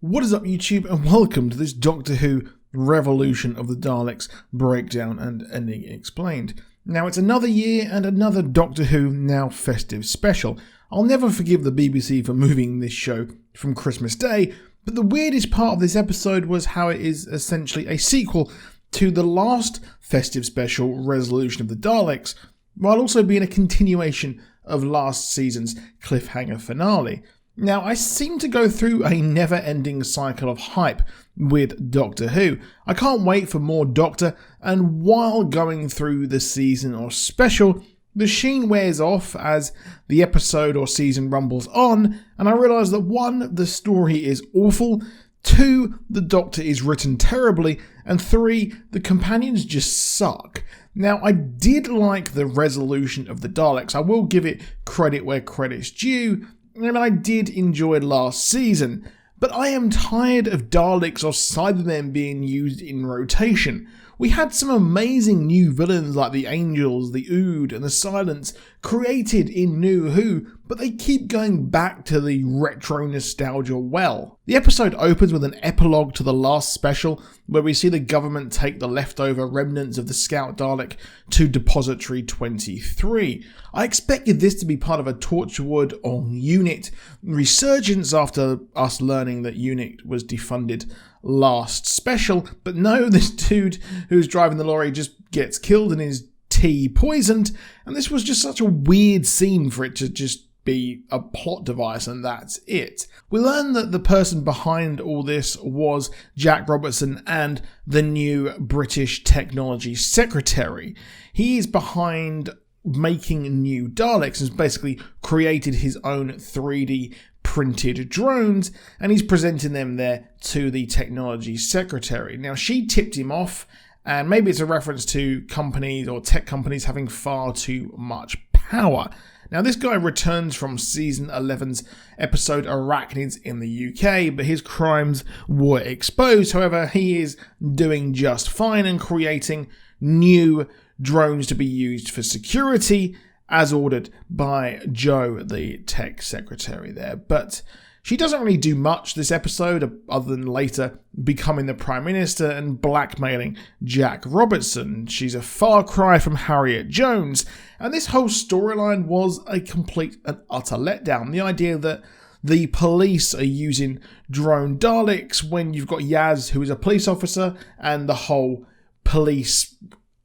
What is up, YouTube, and welcome to this Doctor Who Revolution of the Daleks breakdown and ending explained. Now, it's another year and another Doctor Who Now festive special. I'll never forgive the BBC for moving this show from Christmas Day, but the weirdest part of this episode was how it is essentially a sequel to the last festive special, Resolution of the Daleks, while also being a continuation of last season's cliffhanger finale. Now, I seem to go through a never-ending cycle of hype with Doctor Who. I can't wait for more Doctor, and while going through the season or special, the sheen wears off as the episode or season rumbles on, and I realise that 1, the story is awful, 2, the Doctor is written terribly, and 3, the companions just suck. Now, I did like the Resolution of the Daleks. I will give it credit where credit's due, and I did enjoy last season, but I am tired of Daleks or Cybermen being used in rotation. We had some amazing new villains like the Angels, the Ood and the Silence created in New Who, but they keep going back to the retro nostalgia well. The episode opens with an epilogue to the last special where we see the government take the leftover remnants of the Scout Dalek to Depository 23. I expected this to be part of a Torchwood or Unit resurgence after us learning that Unit was defunded last special, but no, this dude who's driving the lorry just gets killed and his tea poisoned, and this was just such a weird scene for it to just be a plot device and that's it. We learn that the person behind all this was Jack Robertson and the new British Technology Secretary. He is behind making new Daleks and has basically created his own 3D printed drones, and he's presenting them there to the Technology Secretary. Now, she tipped him off, and maybe it's a reference to companies or tech companies having far too much power. Now, this guy returns from season 11's episode Arachnids in the UK, but his crimes were exposed. However, he is doing just fine and creating new drones to be used for security, as ordered by Jo, the tech secretary there. But she doesn't really do much this episode, other than later becoming the Prime Minister and blackmailing Jack Robertson. She's a far cry from Harriet Jones, and this whole storyline was a complete and utter letdown. The idea that the police are using drone Daleks when you've got Yaz, who is a police officer, and the whole police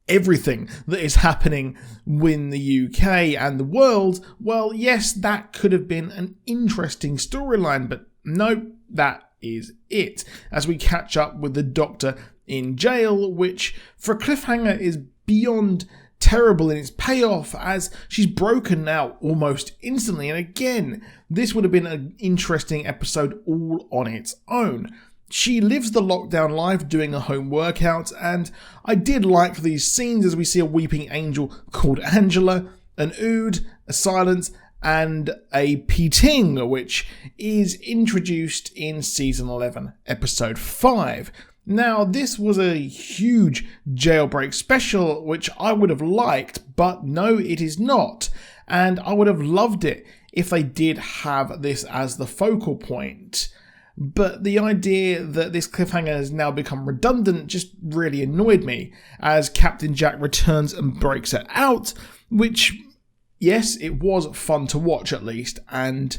everything that is happening in the UK and the world, well, yes, that could have been an interesting storyline, but no, that is it. As we catch up with the Doctor in jail, which for a cliffhanger is beyond terrible in its payoff, as she's broken out almost instantly. And again, this would have been an interesting episode all on its own. She lives the lockdown life doing a home workout, and I did like these scenes as we see a weeping angel called Angela, an Ood, a Silence, and a Peting, which is introduced in season 11, episode 5. Now, this was a huge jailbreak special, which I would have liked, but no, it is not. And I would have loved it if they did have this as the focal point. But the idea that this cliffhanger has now become redundant just really annoyed me, as Captain Jack returns and breaks it out, which, yes, it was fun to watch at least, and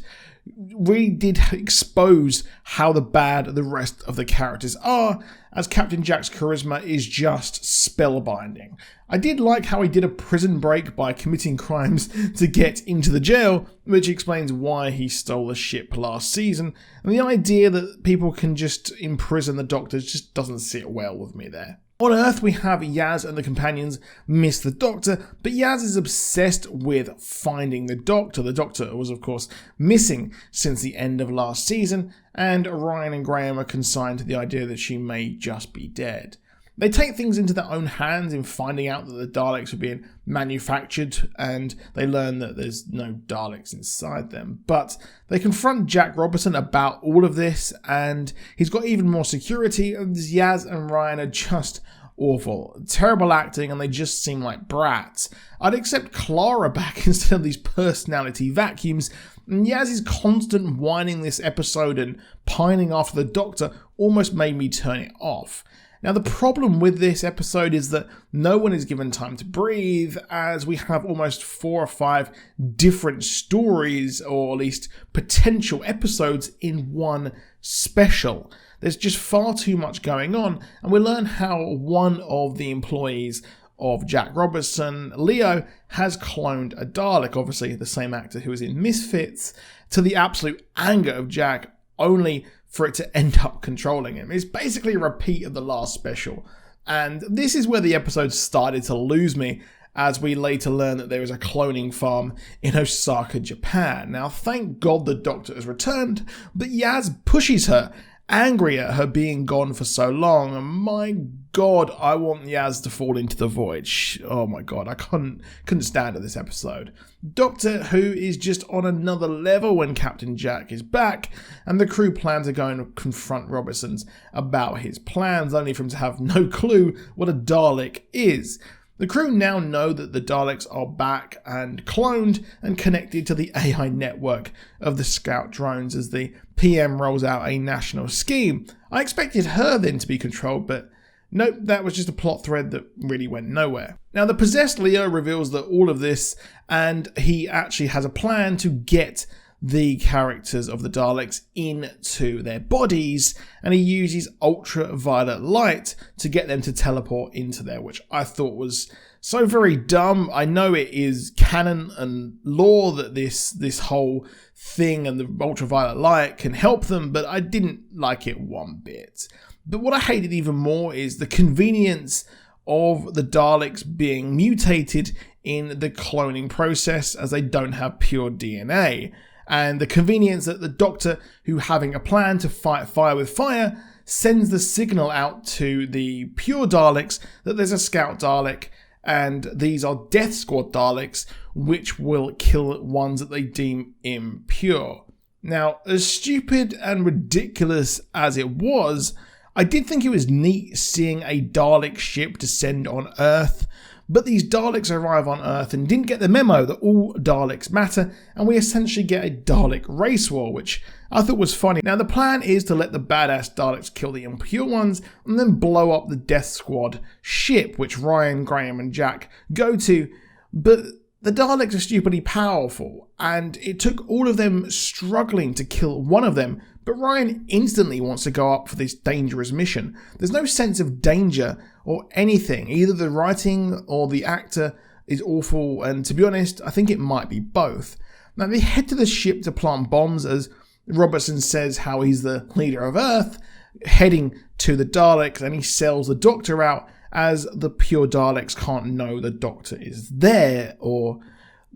really did expose how bad the rest of the characters are, as Captain Jack's charisma is just spellbinding. I did like how he did a prison break by committing crimes to get into the jail, which explains why he stole the ship last season, and the idea that people can just imprison the Doctor just doesn't sit well with me there. On Earth, we have Yaz and the companions miss the Doctor, but Yaz is obsessed with finding the Doctor. The Doctor was, of course, missing since the end of last season, and Ryan and Graham are consigned to the idea that she may just be dead. They take things into their own hands in finding out that the Daleks are being manufactured, and they learn that there's no Daleks inside them. But they confront Jack Robertson about all of this, and he's got even more security, and Yaz and Ryan are just awful. Terrible acting, and they just seem like brats. I'd accept Clara back instead of these personality vacuums, And Yaz's constant whining this episode and pining after the Doctor almost made me turn it off. Now, the problem with this episode is that no one is given time to breathe, as we have almost 4 or 5 different stories, or at least potential episodes, in one special. There's just far too much going on, and we learn how one of the employees of Jack Robertson, Leo, has cloned a Dalek, obviously the same actor who was in Misfits, to the absolute anger of Jack, only for it to end up controlling him. It's basically a repeat of the last special. And this is where the episode started to lose me, as we later learn that there is a cloning farm in Osaka, Japan. Now, thank God the Doctor has returned, but Yaz pushes her, angry at her being gone for so long, and my God, I want Yaz to fall into the void. Oh my God, I couldn't stand at this episode. Doctor Who is just on another level when Captain Jack is back, and the crew plan to go and confront Robertsons about his plans, only for him to have no clue what a Dalek is. The crew now know that the Daleks are back and cloned and connected to the AI network of the scout drones as the PM rolls out a national scheme. I expected her then to be controlled, but nope, that was just a plot thread that really went nowhere. Now, the possessed Leo reveals that all of this, and he actually has a plan to get the characters of the Daleks into their bodies, and he uses ultraviolet light to get them to teleport into there, which I thought was so very dumb. I know it is canon and lore that this whole thing and the ultraviolet light can help them, but I didn't like it one bit. But what I hated even more is the convenience of the Daleks being mutated in the cloning process, as they don't have pure DNA. And the convenience that the Doctor, who having a plan to fight fire with fire, sends the signal out to the pure Daleks that there's a scout Dalek, and these are Death Squad Daleks, which will kill ones that they deem impure. Now, as stupid and ridiculous as it was, I did think it was neat seeing a Dalek ship descend on Earth, but these Daleks arrive on Earth and didn't get the memo that all Daleks matter, and we essentially get a Dalek race war, which I thought was funny. Now, the plan is to let the badass Daleks kill the impure ones and then blow up the Death Squad ship, which Ryan, Graham and Jack go to, but the Daleks are stupidly powerful, and it took all of them struggling to kill one of them, but Ryan instantly wants to go up for this dangerous mission. There's no sense of danger or anything. Either the writing or the actor is awful, and to be honest, I think it might be both. Now, they head to the ship to plant bombs, as Robertson says how he's the leader of Earth, heading to the Daleks, and he sells the Doctor out, as the pure Daleks can't know the Doctor is there, or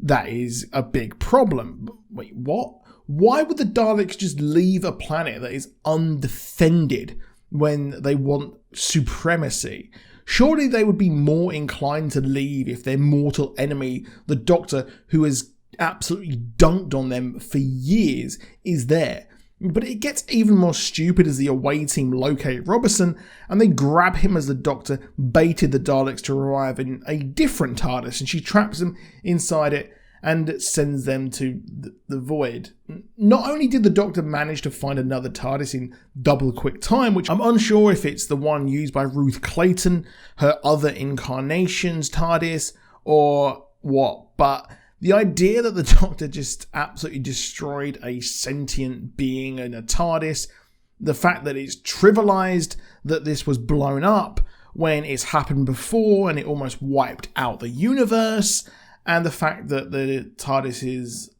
that is a big problem. Wait, what? Why would the Daleks just leave a planet that is undefended when they want supremacy? Surely they would be more inclined to leave if their mortal enemy, the Doctor, who has absolutely dunked on them for years, is there. But it gets even more stupid as the away team locate Robertson, and they grab him as the Doctor baited the Daleks to arrive in a different TARDIS, and she traps them inside it and sends them to the void. Not only did the Doctor manage to find another TARDIS in double quick time, which I'm unsure if it's the one used by Ruth Clayton, her other incarnation's TARDIS, or what, but the idea that the Doctor just absolutely destroyed a sentient being in a TARDIS, the fact that it's trivialized that this was blown up when it's happened before and it almost wiped out the universe, and the fact that the TARDIS is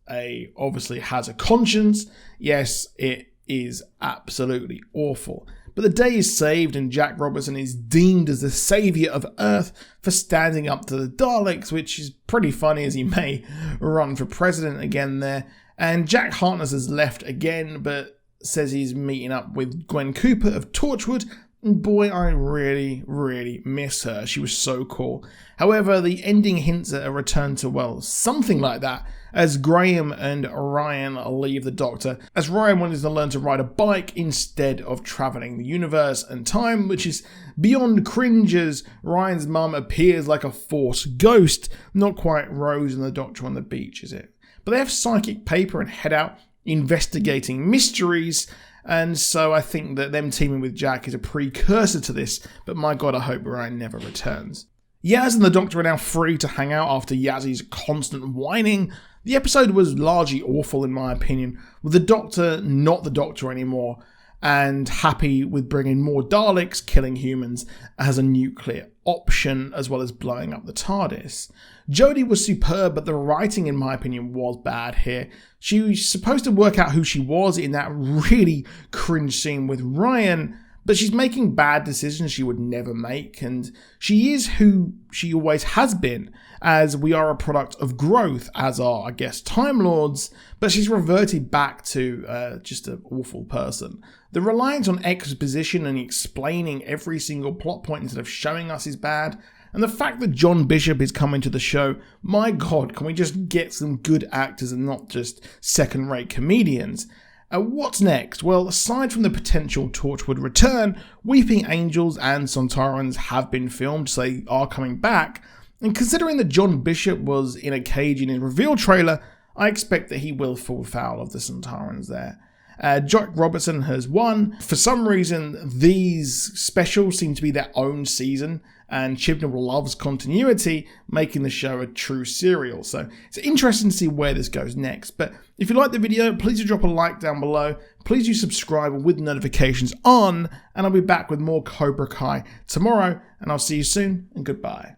obviously has a conscience, yes, it is absolutely awful. But the day is saved, and Jack Robertson is deemed as the saviour of Earth for standing up to the Daleks, which is pretty funny, as he may run for president again there. And Jack Harkness has left again, but says he's meeting up with Gwen Cooper of Torchwood. And boy, I really, really miss her. She was so cool. However, the ending hints at a return to, well, something like that, as Graham and Ryan leave the Doctor, as Ryan wanted to learn to ride a bike instead of travelling the universe and time, which is beyond cringe, as Ryan's mum appears like a Force ghost. Not quite Rose and the Doctor on the beach, is it? but they have psychic paper and head out investigating mysteries. And so I think that them teaming with Jack is a precursor to this, but my god, I hope Ryan never returns. Yaz and the Doctor are now free to hang out after Yaz's constant whining. The episode was largely awful in my opinion, with the Doctor not the Doctor anymore, and happy with bringing more Daleks killing humans as a nuclear option, as well as blowing up the TARDIS. Jodie was superb, but the writing in my opinion was bad here. She was supposed to work out who she was in that really cringe scene with Ryan, but she's making bad decisions she would never make, and she is who she always has been, as we are a product of growth, as are, I guess, Time Lords, but she's reverted back to just an awful person. The reliance on exposition and explaining every single plot point instead of showing us is bad, and the fact that John Bishop is coming to the show, my god, can we just get some good actors and not just second-rate comedians? What's next? Well, aside from the potential Torchwood return, Weeping Angels and Sontarans have been filmed, so they are coming back. And considering that John Bishop was in a cage in his reveal trailer, I expect that he will fall foul of the Sontarans there. Jack Robertson has won. For some reason, these specials seem to be their own season, and Chibnall loves continuity, making the show a true serial. So it's interesting to see where this goes next. But if you like the video, please do drop a like down below. Please do subscribe with notifications on, and I'll be back with more Cobra Kai tomorrow. And I'll see you soon, and goodbye.